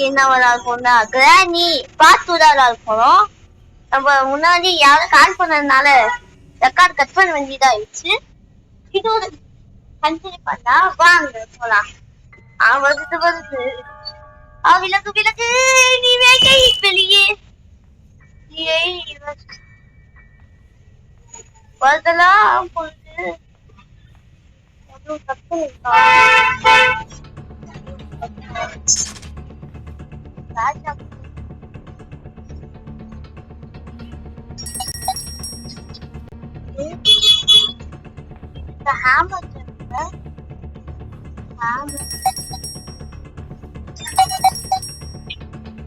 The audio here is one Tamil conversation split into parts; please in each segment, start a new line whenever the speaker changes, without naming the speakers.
என்ன விளாட்றோம்னா கிராணி பார்த்து விளாட்றோம். நம்ம முன்னாடி யாரும் கால் பண்ணதுனால ரெக்கார்ட் கட் பண்ண வேண்டியதாயிடுச்சு. இது ஒரு கண்டினியூ பண்ணா வாங்க போலாம். வருது விலகு விலகு நீ வேகை வெளியே வருதெல்லாம் பொழுது தப்பு ராஜா ஹேமர்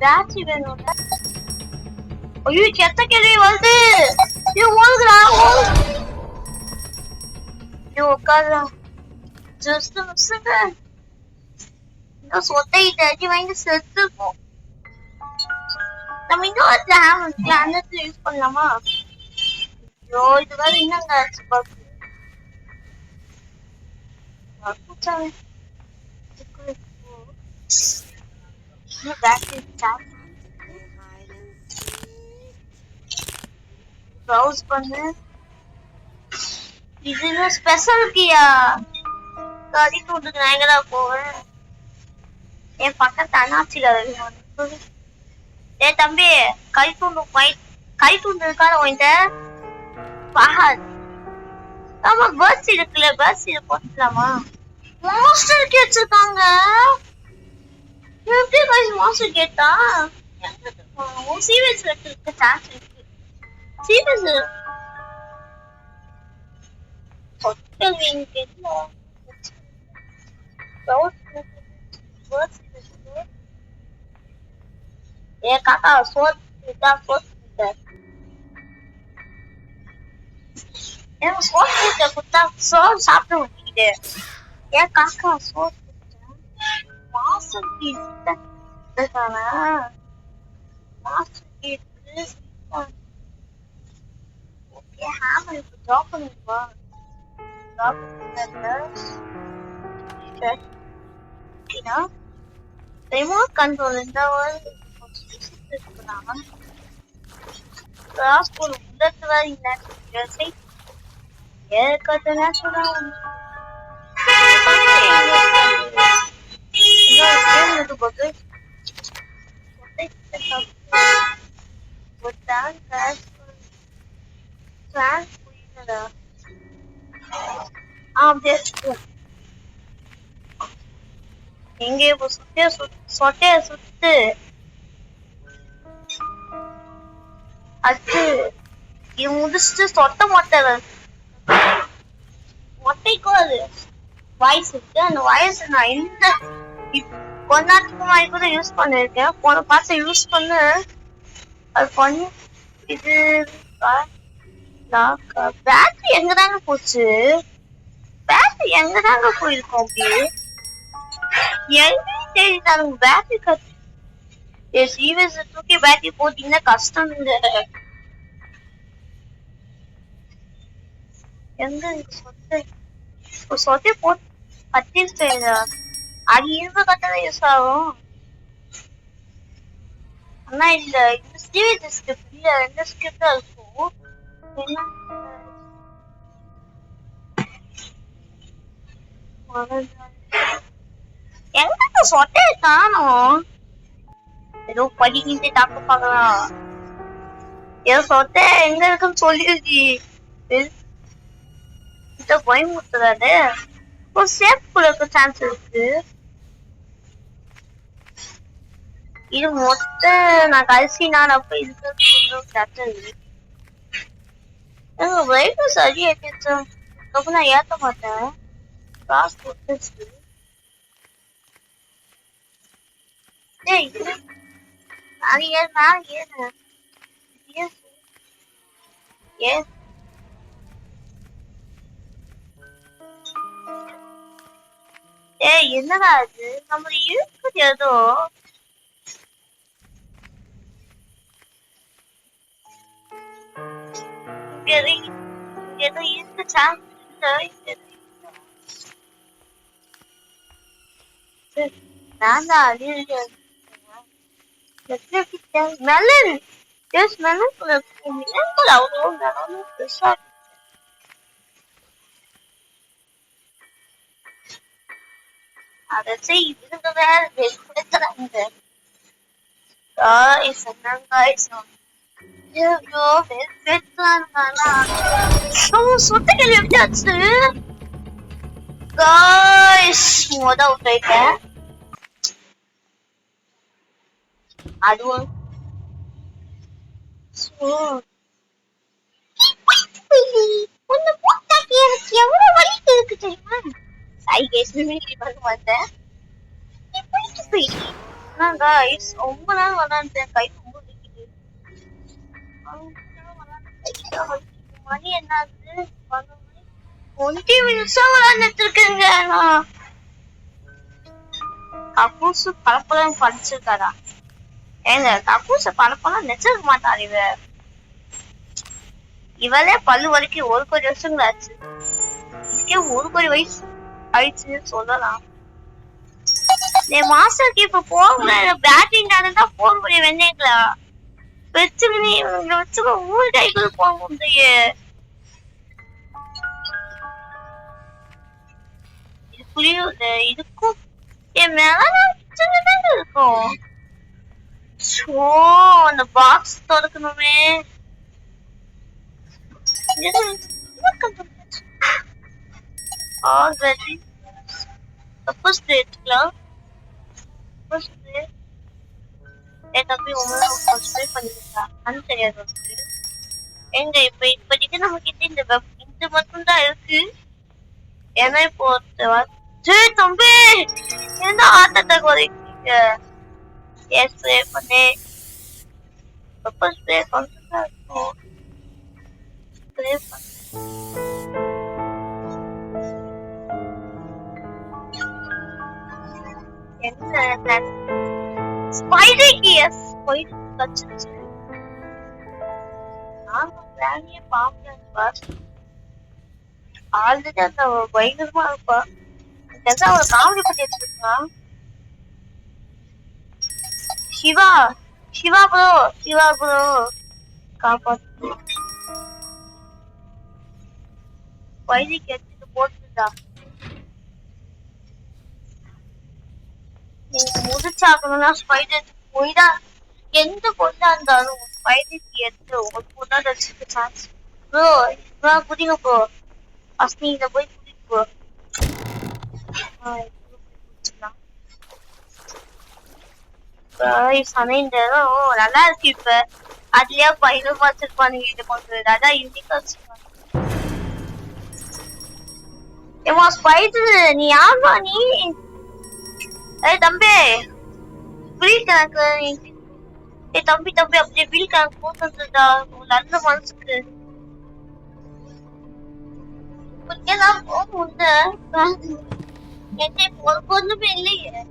பேட்ரி வேணும். ஐயோ செத்த கேள்வி வருது. ஓடுகிறா உட்காரு ஜஸ்ட் மிஸ்ஸுங்க. இன்னும் சொட்டையிட்டு அடி வாங்கி செத்துருப்போம். நம்ம இன்னும் அந்த யூஸ் பண்ணலாமா? ஐயோ இது வேற என்னங்க ப்ரௌஸ் பண்ணு. இது இன்னும் ஸ்பெஷல் கீயா கறி தூண்டுக்கு நான் எங்கடா போவேன்? என் பக்கத்து அண்ணாச்சில தம்பி கறி தூண்டு இருக்காத வாங்கிட்ட பஹாத். ஆமா பர்ஸ் இருக்குல்ல, பர்ஸ் இதை போட்டுக்கலாமா? மாஸ்டர் கே வச்சிருக்காங்க. எப்படி கைஸ் மாஸ்டர் கேட்டா சீரியஸ் இருக்க சான்ஸ் இருக்கு. சீரியஸ் ஏ காக்கா சோத்து எனக்கு சோத்து குத்தா சோறு சாப்பிட முடியுது. ஏன் காக்கா சோத்து மாசம் ட்ராப் பண்ணிருவா. ரிமோட் கண்ட்ரோல் இந்த எங்க சொட்டைய சுத்து அது இது முடிச்சுட்டு சொட்ட மொட்டைக்கும் அது வாய்ஸ் இருக்கு. அந்த வாய்ஸ் நான் இந்த கொஞ்ச நேரத்துக்கு முன்னாடி கூட யூஸ் பண்ணிருக்கேன். போன பாட்டு யூஸ் பண்ண அது பண்ணி இது பேட்டரி எங்கதாங்க போச்சு? பேட்டரி எங்கதாங்க போயிருக்கோம்? அப்படி எங்கேயும் தேடிட்டாங்க பேட்டரி சீரியஸ் தூக்கி பேட்டரி போட்டீங்கன்னா கஷ்டம். எங்க சொத்தை போட்டு பத்தி அது இருந்த கட்டதான் யூஸ் ஆகும். ஆனா இல்ல இது சீரியஸ் ஸ்கிரிப்ட் இல்ல, ரெண்டு ஸ்கிரிப்ட் இருக்கும். எங்க சொட்டையை காணோம். ஏதோ படிக்கிட்டு டாக்டர் பாக்கலாம். ஏதோ சொட்டை எங்க இருக்குன்னு சொல்லிருக்கி பயமுறுத்துறாரு. ஒரு சேஃப் கூட இருக்க சான்ஸ் இருக்கு. இது மொத்த நான் கடைசி நாள் அப்ப இருக்கிறது சரி அதுக்கப்புறம் நான் ஏத்த மாட்டேன். காசு கொடுத்துச்சு. என்னடா அது நம்ம இருக்குது ஏதோ ஏதோ இருக்கு சான்ஸ் நான் தான் melon. There's melon for the melon for our melon the shop. Ada say இது வேற வெல்குடறாங்க. guys என்னங்க guys ஐயோ வெல்குடறாங்கனா சுத்தக்கல் எப்படி ஆச்சு guys மொத விட்டுட்டேன் அதுவும் ஒன்னு போட்டாக்கி எனக்கு எவ்வளவு வலி இருக்கு தெரியுமா சாய் கேஸ் மினிட்லி பண்ண மாட்டேன் நான் guys ரொம்ப நாள் விளையாண்டேன் கை ரொம்ப வலிக்குது மணி என்ன ஆகுது 20 நிமிஷம் விளையாண்டுட்டு இருக்கேங்க நான் கக்கூசு பழப்பழம் படிச்சிருக்காரா ஏங்க கக்கூசு பழப்பழம் நெச்சிருக்க மாட்டாரு இவளே பல்லு வரைக்கும் 1 கோடி வருஷங்கள் ஆச்சு இதுக்கே 1 கோடி வயசு ஆயிடுச்சுன்னு சொல்லலாம் மாஸ்டருக்கு இப்ப போக பேட்டிங் தான் போக முடியும் வெண்ணேங்களா வச்சுக்கினே வச்சுக்கோ ஊரு கைக்குள்ள போக முடியே இது புரியுது இதுக்கும் என் மேலதான் இருக்கும் அந்த பாக்ஸ் திறக்கணுமே already first எடுத்துக்கலாம் first தம்பி first பண்ணிருக்கா அது தெரியாது எங்க இப்போதைக்கு நம்ம கிட்ட இந்த மட்டும் தான் இருக்கு ஏன்னா இப்போ சரி தம்பி என்ன ஆட்டத்தை குறைக்கீங்க ஸ்ப்ரே பண்ணி பெப்பர் ஸ்ப்ரே கொஞ்சம் இருக்கும் ஸ்ப்ரே பண்ணி என்ன ஸ்பைடருக்கு எஸ் ஸ்பைடர் கச்சிச்சு நான் பிளானியே பாப்பேன் பாஸ் ஆல்ரெடி அந்த பயங்கரமா இருப்பா ஏதா ஒரு காமெடி பத்தி எடுத்துருக்கான் சிவா ப்ரோ காப்பாத்து ஸ்பைடருக்கு எடுத்துட்டு போட்டுதா நீங்க முடிச்சாக்கணும்னா ஸ்பைடர் போய்தான் எந்த பொண்ணா இருந்தாலும் ஸ்பைடருக்கு எடுத்து ஒரு பொண்ணா வச்சுக்க சான்ஸ் ப்ரோ குடிங்க ப்ரோ ஃபர்ஸ்ட் நீங்க போய் குடிங்க ப்ரோ நல்லா இருக்கு இப்ப அதுலயே பயிரும் வச்சிருப்பானுங்க கொஞ்சம் அதான் யூனிக்கா வச்சிருப்பாங்க ஏமா ஸ்பைடர் நீ யாருமா நீ ஏய் தம்பி வீல் கணக்கு ஏய் தம்பி அப்படியே வீல் கணக்கு போட்டுடா நல்ல மனசுக்கு கொஞ்சம் போகுது என்கிட்ட ஒரு பொண்ணுமே இல்லையே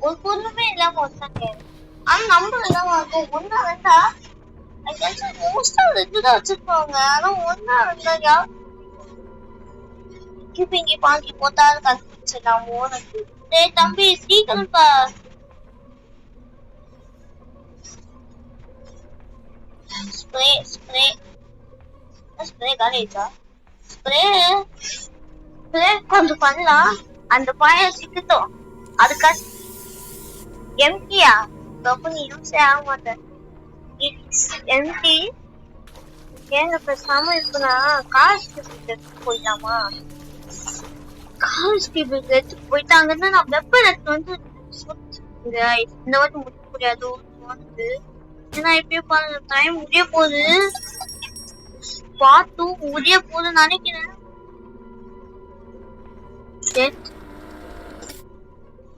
ஒரு பொண்ணுமே இல்லாம வந்தாங்க ஆனா நம்பலாம் ஒன்னா இருந்தா மோஸ்டா ரெண்டுதான் வச்சிருப்பாங்க ஆனா ஒன்னா இருந்தா யார் இங்க பாக்கி போட்டாரு கண்டுபிடிச்சிடலாம் உனக்கு டேய் தம்பி சீக்கிரம்ப்பா ஸ்ப்ரே காலேஜா ஸ்ப்ரே கொஞ்சம் பண்ணலாம் அந்த பையன் சிக்கிட்டோம் அதுக்கா எம்டியா ரொம்ப நீ யூஸே ஆக மாட்டேன் எம்டி ஏங்க பேசாம இருக்குன்னா காலேஜ் எடுத்து போயிடலாமா காலேஜ் பீப்புளுக்கு எடுத்துட்டு போயிட்டாங்கன்னா நான் வெப்பன் எடுத்து வந்து இந்த வாட்டி முடிக்க முடியாது ஏன்னா இப்பயே டைம் முடிய போகுது பார்த்து முடிய போகுதுன்னு நினைக்கிறேன்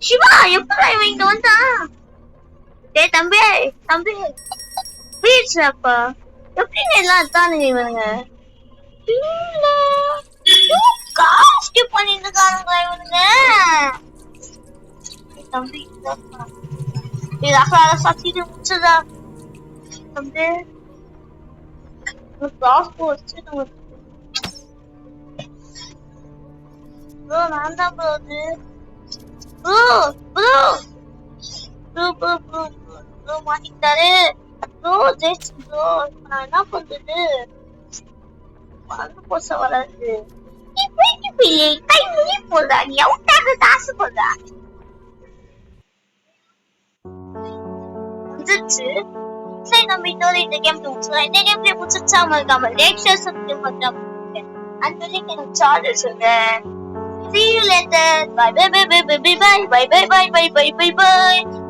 சிவா எப்படா இவன் இங்க வந்தான் டேய் தம்பி பீச் அப்பா எப்படிங்க எல்லாம் அதானுங்க இவனுங்க காஸ்ட் பண்ணிட்டு இருக்கானுங்க இவனுங்க தம்பி இதாக சத்திட்டு முடிச்சதா தம்பி காஸ்ட் வச்சு ப்ரோ நான் தான் ப்ரோ ப்ரோ மாட்டிக்கிட்டாரு. ப்ரோ ஜெயிச்சு ப்ரோ. நான் என்ன பண்றது? போச வராது. நீ போயிட்டு போய் கை முடி போதா? நீ அவுட்டாக காசு போதா? வந்துச்சு. சரி நம்ம இதோட இந்த கேம் முடிச்சுக்கலாம். இந்த கேம் பிளே முடிச்சா மறக்காம லைக் ஷேர் சப்ஸ்கிரைப் பண்ணாம and click on charges again. See you later. Bye bye bye bye bye bye bye bye bye bye bye bye bye.